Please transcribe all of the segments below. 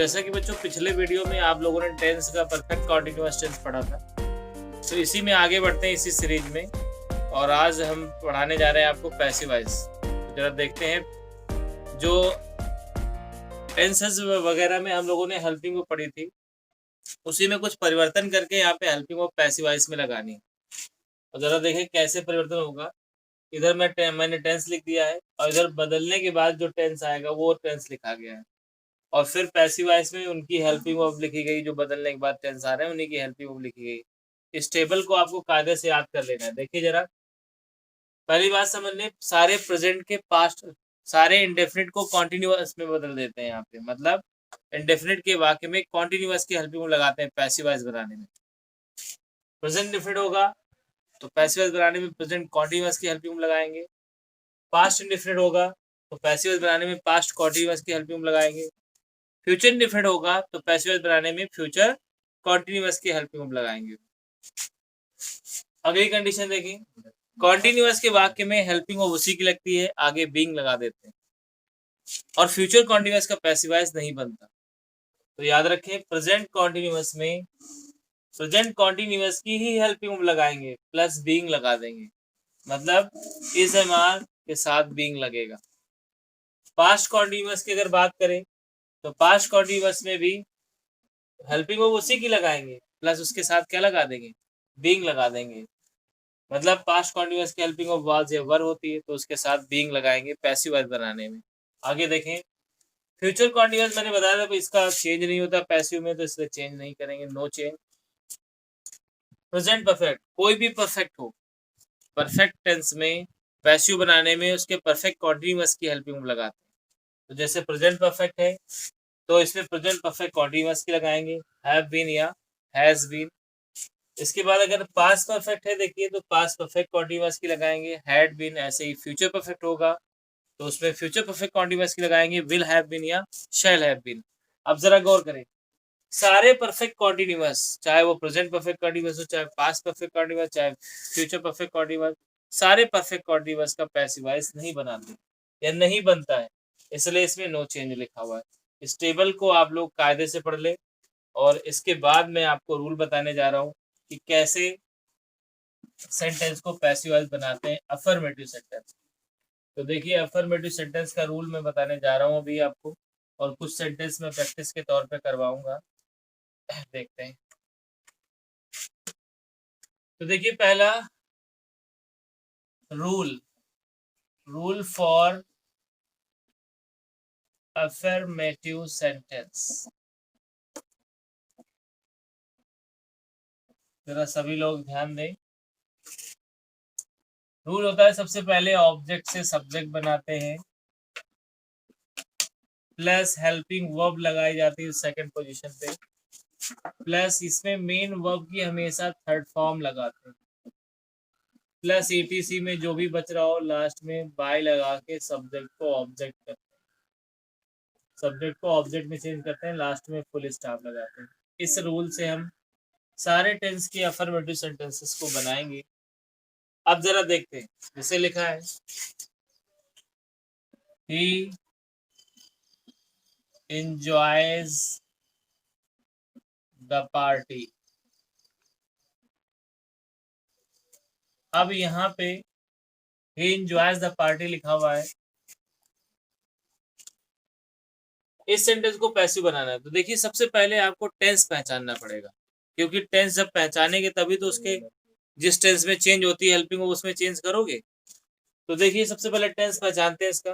जैसा कि बच्चों पिछले वीडियो में आप लोगों ने टेंस का परफेक्ट कॉन्टिन्यूअस टेंस पढ़ा था, तो इसी में आगे बढ़ते हैं इसी सीरीज में। और आज हम पढ़ाने जा रहे हैं आपको पैसिव वॉइस। तो जरा देखते हैं, जो टेंसेस वगैरह में हम लोगों ने हेल्पिंग वर्ब पढ़ी थी, उसी में कुछ परिवर्तन करके यहाँ पे हेल्पिंग वर्ब पैसिव वॉइस में लगानी है। और जरा देखें कैसे परिवर्तन होगा। इधर मैंने टेंस लिख दिया है और इधर बदलने के बाद जो टेंस आएगा वो टेंस लिखा गया है। और फिर पैसिव वॉइस में उनकी हेल्पिंग वर्ब लिखी गई, जो बदलने के बाद टेंस आ रहे हैं उन्हीं की हेल्पिंग वर्ब लिखी गई। इस टेबल को आपको कायदे से याद कर लेना है। देखिए जरा, पहली बात समझ लें, सारे प्रेजेंट के पास्ट, सारे इंडेफिनिट को कॉन्टिन्यूअस में बदल देते हैं यहाँ पे। मतलब इंडेफिनिट के वाक्य में कॉन्टिन्यूअस की हेल्पिंग वर्ब लगाते हैं पैसिव वॉइस बनाने में। प्रेजेंट इंडेफिनिट होगा तो पैसिव वॉइस बनाने में प्रेजेंट कॉन्टिन्यूअस की हेल्पिंग वर्ब लगाएंगे। पास्ट इंडेफिनिट होगा तो पैसिव वॉइस बनाने में पास्ट कॉन्टिन्यूअस की हेल्पिंग वर्ब लगाएंगे। फ्यूचर इंडेफिनिट होगा तो पैसिव वॉइस बनाने में फ्यूचर कॉन्टिन्यूअस की हेल्पिंग वर्ब लगाएंगे। अगली कंडीशन देखिए, कॉन्टिन्यूअस के वाक्य में हेल्पिंग वर्ब उसी की लगती है, आगे बीइंग लगा देते हैं। और फ्यूचर कॉन्टिन्यूअस का पैसिव वॉइस नहीं बनता। तो याद रखें, प्रेजेंट कॉन्टिन्यूअस में प्रेजेंट कॉन्टिन्यूअस की ही हेल्पिंग वर्ब लगाएंगे प्लस बीइंग लगा देंगे। मतलब इस एमआर के साथ बीइंग लगेगा। पास्ट कॉन्टिन्यूअस की अगर बात करें तो पास्ट कॉन्टिन्यूअस में भी हेल्पिंग वर्ब उसी की लगाएंगे प्लस उसके साथ क्या लगा देंगे, बीइंग लगा देंगे। मतलब पास्ट कॉन्टिन्यूअस की हेल्पिंग वर्ब वाज या वर होती है तो उसके साथ बीइंग लगाएंगे पैसिव वॉइस बनाने में। आगे देखें, फ्यूचर कॉन्टिन्यूअस मैंने बताया था इसका चेंज नहीं होता पैसिव में, तो इसलिए चेंज नहीं करेंगे, नो चेंज। प्रेजेंट परफेक्ट, कोई भी परफेक्ट हो, परफेक्ट टेंस में पैसिव बनाने में उसके परफेक्ट कॉन्टिन्यूअस की हेल्पिंग वर्ब लगाते हैं। तो जैसे प्रेजेंट परफेक्ट है तो इसमें प्रेजेंट परफेक्ट कॉन्टिन्यूअस की लगाएंगे, हैव बीन या हैज बीन। इसके बाद अगर पास्ट परफेक्ट है, देखिए तो पास्ट परफेक्ट कॉन्टिन्यूअस की लगाएंगे, हैड बीन। ऐसे ही फ्यूचर परफेक्ट होगा तो उसमें फ्यूचर परफेक्ट कॉन्टिन्यूअस की लगाएंगे, विल हैव बीन या शैल हैव बीन। अब जरा गौर करें, सारे परफेक्ट कॉन्टिन्यूअस, चाहे वो प्रेजेंट परफेक्ट कॉन्टिन्यूअस हो, चाहे पास्ट परफेक्ट कॉन्टिन्यूअस, चाहे फ्यूचर परफेक्ट कॉन्टिन्यूअस, सारे परफेक्ट कॉन्टिन्यूअस का पैसिव वॉइस नहीं बनाते या नहीं बनता है, इसलिए इसमें नो चेंज लिखा हुआ है। इस टेबल को आप लोग कायदे से पढ़ ले। और इसके बाद मैं आपको रूल बताने जा रहा हूँ कि कैसे सेंटेंस को पैसिव वॉइस बनाते हैं, अफर्मेटिव सेंटेंस। तो देखिए, अफर्मेटिव सेंटेंस का रूल मैं बताने जा रहा हूँ अभी आपको, और कुछ सेंटेंस में प्रैक्टिस के तौर पे करवाऊंगा। देखते हैं। तो देखिए, पहला रूल फॉर अफर्मेटिव सेंटेंस, जरा सभी लोग ध्यान दें। रूल होता है, सबसे पहले ऑब्जेक्ट से सब्जेक्ट बनाते हैं प्लस हेल्पिंग वर्ब लगाई जाती है सेकंड पोजीशन पे, प्लस इसमें मेन वर्ब की हमेशा थर्ड फॉर्म लगाते हैं, प्लस एटीसी में जो भी बच रहा हो लास्ट में बाय लगा के सब्जेक्ट को ऑब्जेक्ट करते हैं, सब्जेक्ट को ऑब्जेक्ट में चेंज करते हैं, लास्ट में फुल स्टॉप लगाते हैं। इस रूल से हम सारे टेंस के अफर्मेटिव सेंटेंसेस को बनाएंगे। अब जरा देखते हैं, जैसे लिखा है, ही enjoys the party। अब यहाँ पे he enjoys the party लिखा हुआ है, इस सेंटेंस को पैसिव बनाना है। तो देखिए, सबसे पहले आपको टेंस पहचानना पड़ेगा, क्योंकि टेंस जब पहचानेंगे तभी तो उसके जिस टेंस में चेंज होती है हेल्पिंग वो उसमें चेंज करोगे। तो देखिए, सबसे पहले टेंस पहचानते हैं इसका।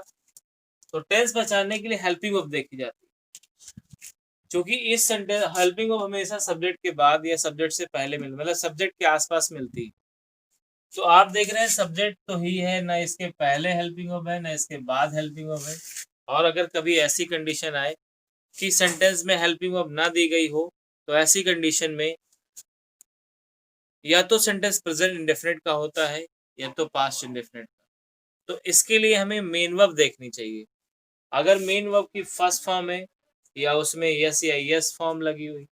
तो टेंस पहचानने के लिए हेल्पिंग वर्ब देखी जाती है, क्योंकि इस सेंटेंस हेल्पिंग वर्ब हमेशा सब्जेक्ट के बाद या सब्जेक्ट से पहले मिलती, मतलब सब्जेक्ट के आसपास मिलती है। तो आप देख रहे हैं सब्जेक्ट तो ही है, ना इसके पहले हेल्पिंग वर्ब है ना इसके बाद हेल्पिंग वर्ब है। और अगर कभी ऐसी कंडीशन आए कि सेंटेंस में हेल्पिंग वर्ब ना दी गई हो, तो ऐसी कंडीशन में या तो सेंटेंस प्रेजेंट इंडेफिनिट का होता है या तो पास्ट इंडेफिनिट का। तो इसके लिए हमें मेन वर्ब देखनी चाहिए। अगर मेन वर्ब की फर्स्ट फॉर्म है या उसमें यस या यस फॉर्म लगी हुई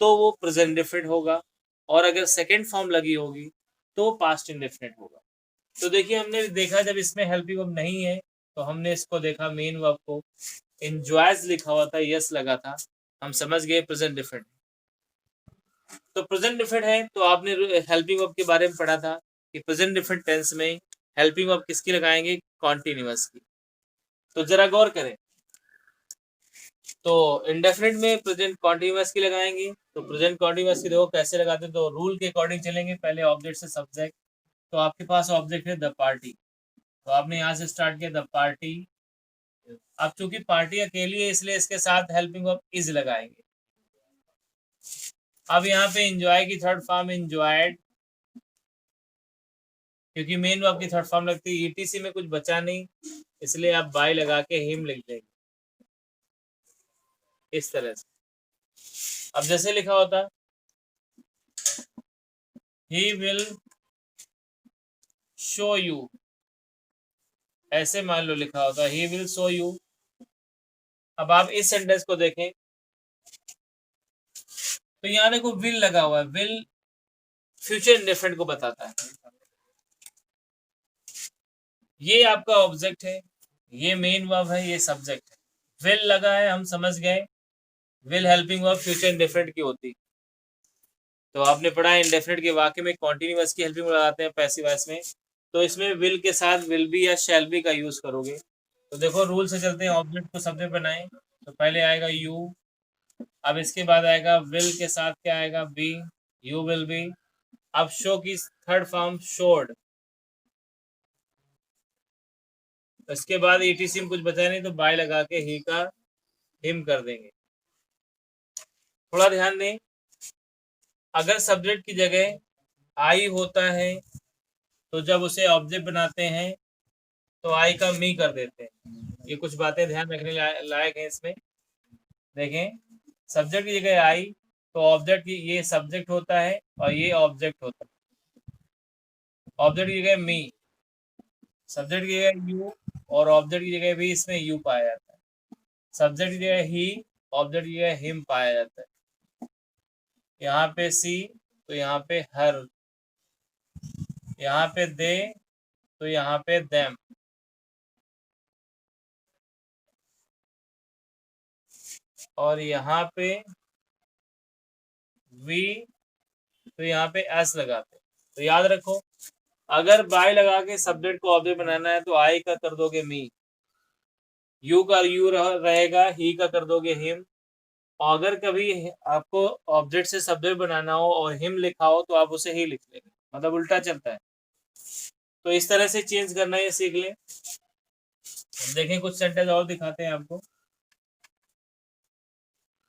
तो वो प्रेजेंट इंडेफिनिट होगा, और अगर सेकेंड फॉर्म लगी होगी तो पास्ट इंडेफिनिट होगा। तो देखिए, हमने देखा जब इसमें हेल्पिंग वर्ब नहीं है तो हमने इसको देखा मेन वर्ब को, enjoys लिखा हुआ था, यस लगा था, हम समझ गए प्रेजेंट डिफरेंट। तो प्रेजेंट डिफरेंट है तो आपने हेल्पिंग वर्ब के बारे में पढ़ा था कि प्रेजेंट डिफरेंट टेंस में हेल्पिंग वर्ब किसकी लगाएंगे, कॉन्टिन्यूअस की। तो जरा गौर करें, तो इंडेफिनिट में प्रेजेंट कॉन्टिन्यूअस की लगाएंगे। तो प्रेजेंट कॉन्टिन्यूअस की देखो कैसे लगाते हैं, तो रूल के अकॉर्डिंग चलेंगे। पहले ऑब्जेक्ट से सब्जेक्ट, तो आपके पास ऑब्जेक्ट है द पार्टी, तो आपने यहाँ से स्टार्ट किया द पार्टी। अब चूंकि पार्टी अकेली है इसलिए इसके साथ हेल्पिंग वर्ब इज लगाएंगे। अब यहाँ पे एंजॉय की थर्ड फॉर्म एंजॉयड, क्योंकि मेन वर्ब की थर्ड फॉर्म लगती है, ईटीसी में कुछ बचा नहीं, इसलिए आप बाय लगा के हिम लिख देंगे इस तरह से। अब जैसे लिखा होता ही विल शो यू, ऐसे मान लो लिखा होता ही विल शो यू। अब आप इस सेंटेंस को देखें तो यहाँ देखो विल लगा हुआ है, विल फ्यूचर इंडेफिनिट को बताता है। ये आपका ऑब्जेक्ट है, ये मेन वर्ब है, ये सब्जेक्ट है, विल लगा है, हम समझ गए will helping verb future indefinite की होती। तो आपने पढ़ा है इंडेफिनिट के वाक्य में कॉन्टिन्यूअस की हेल्पिंग लगाते हैं पैसिव वॉइस में, तो इसमें विल के साथ विल बी या शैल बी का यूज करोगे। तो देखो रूल से चलते हैं, ऑब्जेक्ट को सब्जेक्ट बनाएं, तो पहले आएगा यू, अब इसके बाद आएगा विल के साथ क्या आएगा, बी, यू विल बी। अब शो की थर्ड फॉर्म शोड, इसके बाद ईटीसी में कुछ बचा नहीं तो बाय लगा के ही का हिम कर देंगे। थोड़ा ध्यान दें, अगर सब्जेक्ट की जगह आई होता है तो जब उसे ऑब्जेक्ट बनाते हैं तो आई का मी कर देते हैं। ये कुछ बातें ध्यान रखने लायक है इसमें। देखें, सब्जेक्ट की जगह आई तो ऑब्जेक्ट की ये सब्जेक्ट होता है और ये ऑब्जेक्ट होता है। ऑब्जेक्ट की जगह मी, सब्जेक्ट की जगह यू, और ऑब्जेक्ट की जगह भी इसमें यू पाया जाता है। सब्जेक्ट की जगह ही, ऑब्जेक्ट की जगह हिम पाया जाता है। यहाँ पे सी तो यहाँ पे हर, यहाँ पे दे तो यहाँ पे देम, और यहाँ पे वी तो यहाँ पे एस लगाते। तो याद रखो, अगर बाय लगा के सब्जेक्ट को ऑब्जेक्ट बनाना है तो आई का कर दोगे मी, यू का यू रहेगा, ही का कर दोगे हिम। और अगर कभी आपको ऑब्जेक्ट से सब्जेक्ट बनाना हो और हिम लिखा हो तो आप उसे ही लिख लेंगे, मतलब उल्टा चलता है। तो इस तरह से चेंज करना है, सीख ले। देखें कुछ सेंटेंस और दिखाते हैं आपको।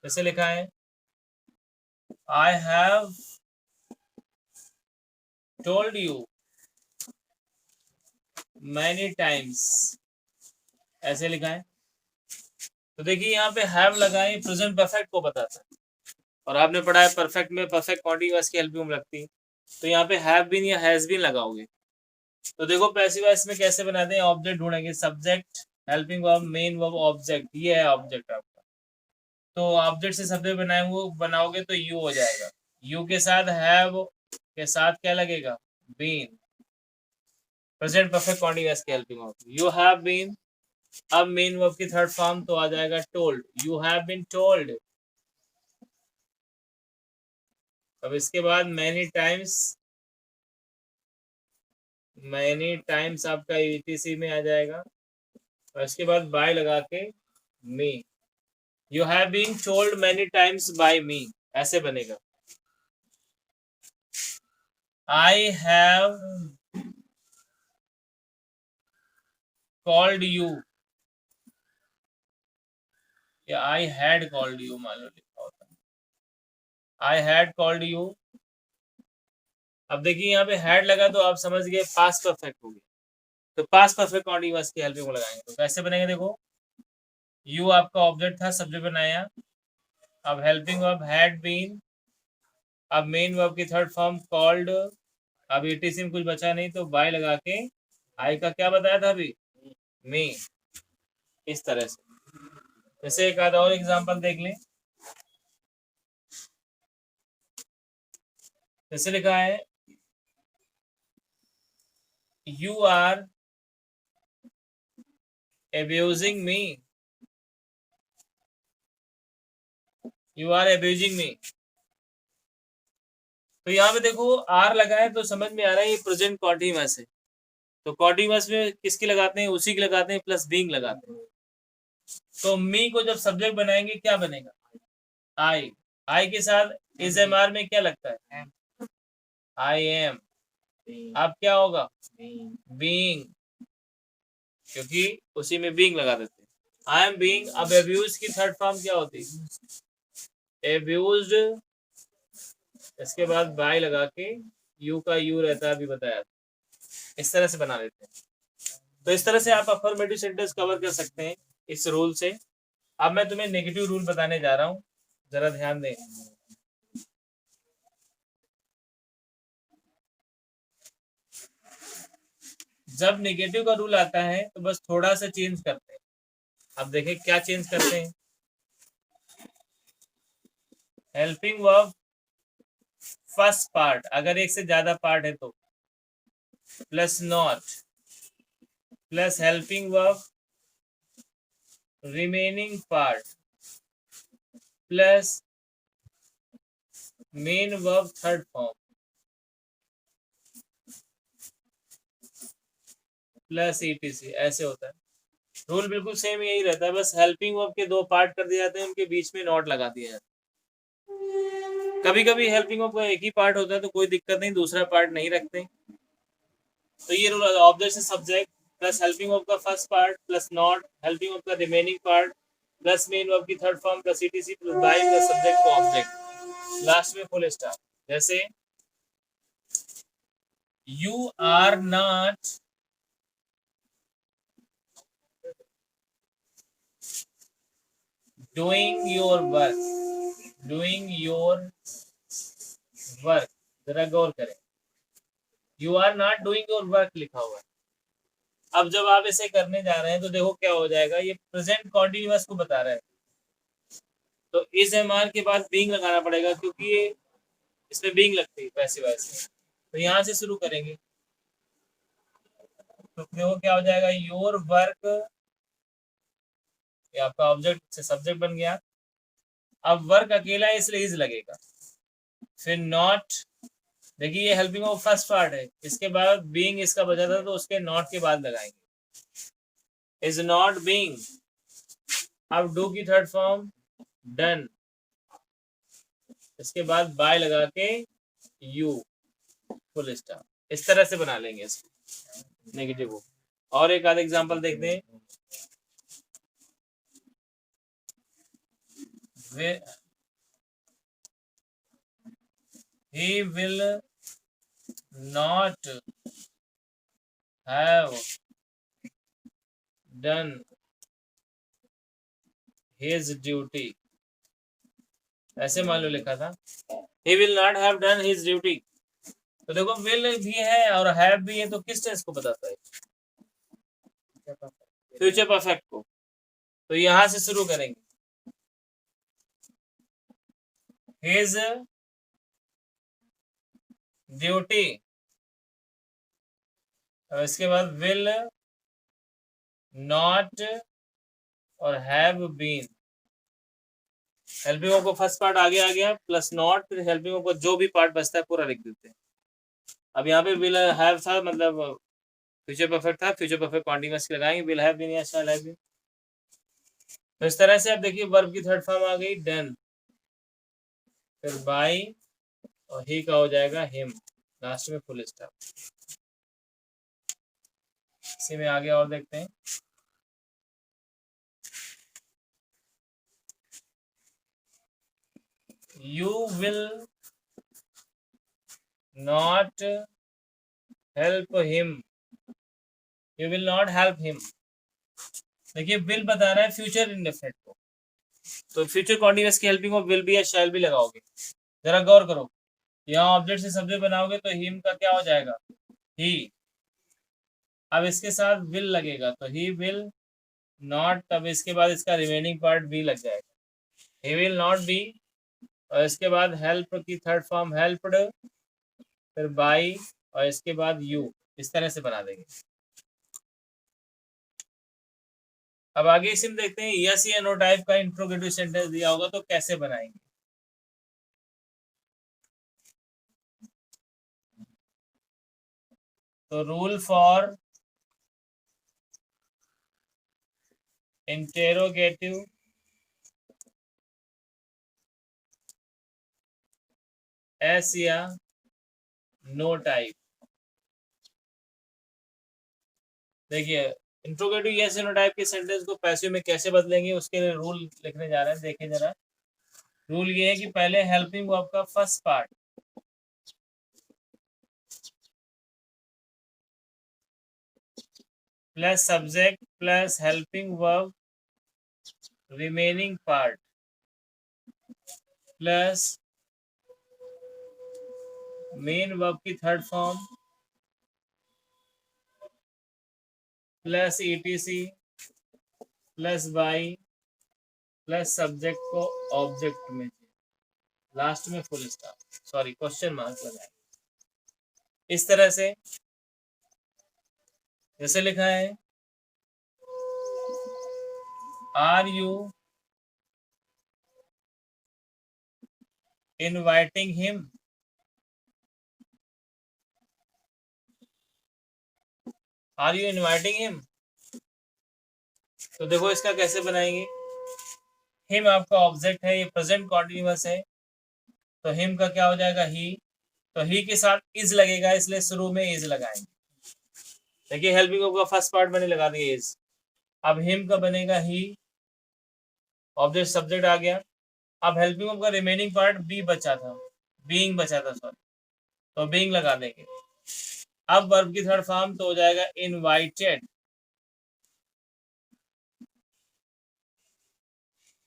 जैसे लिखा है I have told you many times, ऐसे लिखा है। तो देखिए यहाँ पे हैव लगाए, प्रेजेंट परफेक्ट को बताता है, और आपने पढ़ा है परफेक्ट में परफेक्ट कॉन्टिन्यूअस की हेल्पिंग लगती है। तो यहाँ पे हैव बीन या हैज बीन लगाओगे। तो देखो पैसिव वॉइस में कैसे बनाते हैं, ऑब्जेक्ट ढूंढेंगे, subject helping verb main verb object, ये है ऑब्जेक्ट आपका। तो ऑब्जेक्ट से सब्जेक्ट बनाए वो बनाओगे तो यू हो जाएगा, यू के साथ हैव के साथ क्या लगेगा, बीन, प्रेजेंट परफेक्ट कॉन्टिन्यूअस की helping verb, you have been. अब मेन वर्ब की थर्ड फॉर्म तो आ जाएगा told, you have been told. अब इसके बाद मैनी टाइम्स आपका ईटीसी में आ जाएगा, और इसके बाद बाय लगा के me, you have been told many times by me, ऐसे बनेगा। आई हैव कॉल्ड यू, या आई हैड कॉल्ड यू मान लो लिखा होता है, आई हैड कॉल्ड यू। अब देखिए यहाँ पे हैड लगा तो आप समझ गए पास्ट परफेक्ट हो गया। तो पास्ट परफेक्ट कॉन्टिन्यूअस की हेल्पिंग लगाएंगे तो कैसे बनेगा, देखो यू आपका ऑब्जेक्ट था, सब्जेक्ट बनाया, अब हेल्पिंग वर्ब हैड बीन, अब मेन वर्ब की थर्ड फॉर्म कॉल्ड, अब ईटीसी में कुछ बचा नहीं तो बाय लगा के आई का क्या बताया था अभी, मी, इस तरह से। जैसे एक आधा और एग्जांपल देख लें। जैसे लिखा है you are abusing me, you are abusing me. तो यहाँ पे देखो आर लगा है तो समझ में आ रहा है ये प्रेजेंट कॉन्टिन्यूअस है। तो कॉन्टिन्यूअस में किसकी लगाते हैं, उसी की लगाते हैं, प्लस बीइंग लगाते हैं। तो मी को जब सब्जेक्ट बनाएंगे क्या बनेगा, आई। आई के साथ इस एम आर में क्या लगता है, आई एम। अब क्या होगा, बीइंग, क्योंकि उसी में बीइंग लगा देते हैं। I am being. अब अब्यूज की थर्ड फॉर्म क्या होती है, अब्यूज्ड, इसके बाद बाय लगा के यू का यू रहता है, अभी बताया। इस तरह से बना लेते हैं। तो इस तरह से आप अफर्मेटिव सेंटेंस कवर कर सकते हैं इस रूल से। अब मैं तुम्हें नेगेटिव रूल बताने जा रहा हूं, जरा ध्यान दें। जब नेगेटिव का रूल आता है तो बस थोड़ा सा चेंज करते हैं। अब देखें क्या चेंज करते हैं। हेल्पिंग वर्ब फर्स्ट पार्ट, अगर एक से ज्यादा पार्ट है तो plus not, plus helping verb remaining part, plus main verb third form, plus etc. ऐसे होता है रूल, बिल्कुल सेम यही रहता है, बस हेल्पिंग वर्ब के दो पार्ट कर दिए जाते हैं, उनके बीच में नॉट लगा दिया जाता है। कभी कभी हेल्पिंग वर्ब का एक ही पार्ट होता है तो कोई दिक्कत नहीं, दूसरा पार्ट नहीं रखते। तो ये रूल, ऑब्जेक्ट से सब्जेक्ट प्लस हेल्पिंग वर्ब का first part plus not, helping verb का remaining part plus main verb की third form plus ETC plus by plus subject को ऑब्जेक्ट, लास्ट में फुल स्टॉप। जैसे you are not doing your work, doing your work, जरा गौर करें, you are not doing your work लिखा हुआ है। अब जब आप इसे करने जा रहे हैं तो देखो क्या हो जाएगा, ये प्रेजेंट कॉन्टिन्यूअस को बता रहा है, तो इस एम आर के बाद बीइंग लगाना पड़ेगा, क्योंकि ये इसमें बीइंग लगती है पैसिव वॉइस में। तो यहाँ से शुरू करेंगे तो देखो क्या हो जाएगा, योर वर्क, ये आपका ऑब्जेक्ट से सब्जेक्ट बन गया। अब वर्क अकेला है इसलिए इज लगेगा, फिर नॉट, देखिए ये हेल्पिंग ऑफ फर्स्ट पार्ट है, इसके बाद बीइंग इसका बचा था तो उसके नॉट के बाद लगाएंगे, इज नॉट बीइंग। अब डू की थर्ड फॉर्म डन, इसके बाद बाय लगा के यू, फुल स्टॉप। इस तरह से बना लेंगे इसको नेगेटिव को। और एक आध एग्जांपल देखते हैं। he will not have done his duty, ऐसे मान लो लिखा था, he will not have done his duty। तो देखो will भी है और have भी है, तो किस टेंस को बताता है, फ्यूचर परफेक्ट को। तो यहां से शुरू करेंगे, his ड्यूटी, और इसके बाद विल नॉट और हैव बीन। हेल्पिंग को फर्स्ट पार्ट आगे आ गया प्लस नॉट, फिर हेल्पिंग को जो भी पार्ट बचता है पूरा लिख देते हैं। अब यहाँ पे विल हैव था, मतलब फ्यूचर परफेक्ट था, फ्यूचर परफेक्ट कॉन्टिन्यूअस लगाएंगे, विल हैव बीन या शैल हैव बीन। तो इस तरह से आप देखिए वर्ब की थर्ड फॉर्म आ गई डन, फिर बाय और ही का हो जाएगा हिम, लास्ट में फुल स्टॉप। इसी में आगे और देखते हैं। You will not help him, you will not help him। देखिए विल बता रहा है फ्यूचर इंडेफिनिट को, तो फ्यूचर कॉन्टिन्यूअस की हेल्पिंग ऑफ विल भी या शैल भी लगाओगे। जरा गौर करो, यहाँ ऑब्जेक्ट से सब्जेक्ट बनाओगे तो हिम का क्या हो जाएगा, ही। अब इसके साथ विल लगेगा तो ही विल नॉट, तब इसके बाद इसका रिमेनिंग पार्ट भी लग जाएगा, ही विल नॉट बी, और इसके बाद हेल्प की थर्ड फॉर्म हेल्प्ड, फिर बाय और इसके बाद यू। इस तरह से बना देंगे। अब आगे इसी में देखते हैं यस या नो टाइप का इंट्रोगेटिव सेंटेंस दिया होगा तो कैसे बनाएंगे। तो रूल फॉर इंटेरोगेटिव एस या नो टाइप। देखिए इंट्रोगेटिव यस या नो टाइप के सेंटेंस को पैसिव में कैसे बदलेंगे उसके लिए रूल लिखने जा रहे हैं। देखिए जरा, रूल ये है कि पहले हेल्पिंग वर्ब का first part plus subject plus helping verb remaining part plus main verb की third form plus ETC plus by plus subject को ऑब्जेक्ट में, लास्ट में full stop, sorry question mark लगाए। इस तरह से जैसे लिखा है, are you inviting him, are you inviting him. तो देखो इसका कैसे बनाएंगे। हिम आपका ऑब्जेक्ट है, ये प्रेजेंट कॉन्टिन्यूअस है, तो हिम का क्या हो जाएगा ही। तो ही के साथ इज लगेगा, इसलिए शुरू में इज लगाएंगे। देखिए हेल्पिंग वर्ब का फर्स्ट पार्ट मैंने लगा दिया इज। अब हिम का बनेगा ही, ऑब्जेक्ट सब्जेक्ट आ गया। अब हेल्पिंग वर्ब का रिमेनिंग पार्ट बी बचा था, बीइंग बचा था सॉरी, तो बीइंग लगा देंगे। अब वर्ब की थर्ड फॉर्म तो हो जाएगा इनवाइटेड।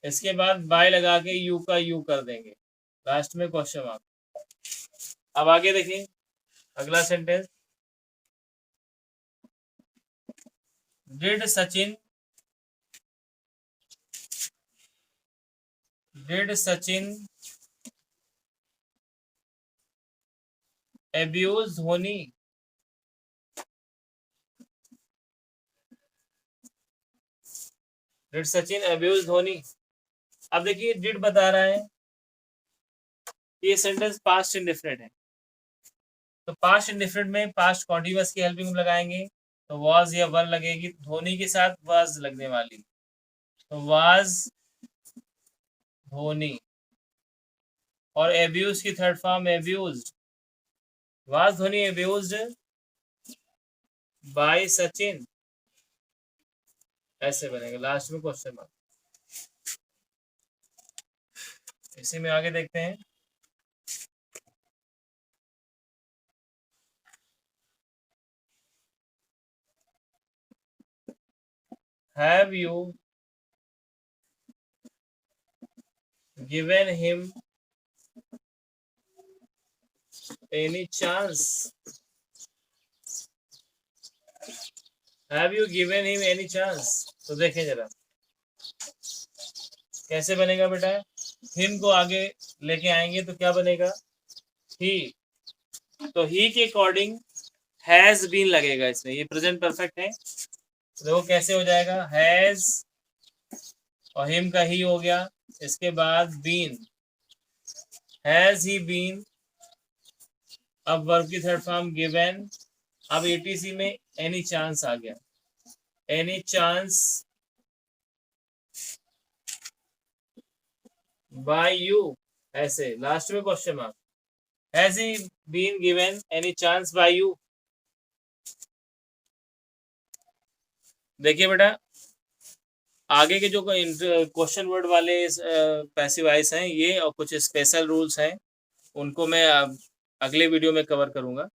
इसके बाद बाय लगा के यू का यू कर देंगे, लास्ट में क्वेश्चन मार्क। अब आगे देखिए अगला sentence, did Sachin abuse Dhoni. Did Sachin abuse Dhoni. अब देखिए डिड बता रहा है, ये सेंटेंस पास्ट इंडेफिनिट है, तो पास्ट इंडेफिनिट में पास्ट कॉन्टिन्यूअस की हेल्पिंग लगाएंगे, तो वाज या वर लगेगी, धोनी के साथ वाज लगने वाली, तो वाज धोनी। और एब्यूज की third form abused, was Dhoni abused by Sachin, ऐसे बनेगा, लास्ट में क्वेश्चन मार्क। इसी में आगे देखते हैं, have you given him any chance, have you given him any chance. तो देखें जरा कैसे बनेगा बेटा, हिम को आगे लेके आएंगे तो क्या बनेगा ही, तो ही के अकॉर्डिंग हैज बीन लगेगा इसमें, ये प्रेजेंट परफेक्ट है, तो देखो कैसे हो जाएगा, हैज और हिम का ही हो गया, इसके बाद बीन, हैज ही बीन। अब वर्ब की थर्ड फॉर्म गिवन, अब एटीसी में एनी चांस आ गया, एनी चांस बाय यू, ऐसे लास्ट में question mark, has he been given any chance by you. देखिए बेटा आगे के जो क्वेश्चन वर्ड वाले पैसिव वॉइस हैं ये, और कुछ स्पेशल रूल्स हैं, उनको मैं अगले वीडियो में कवर करूंगा।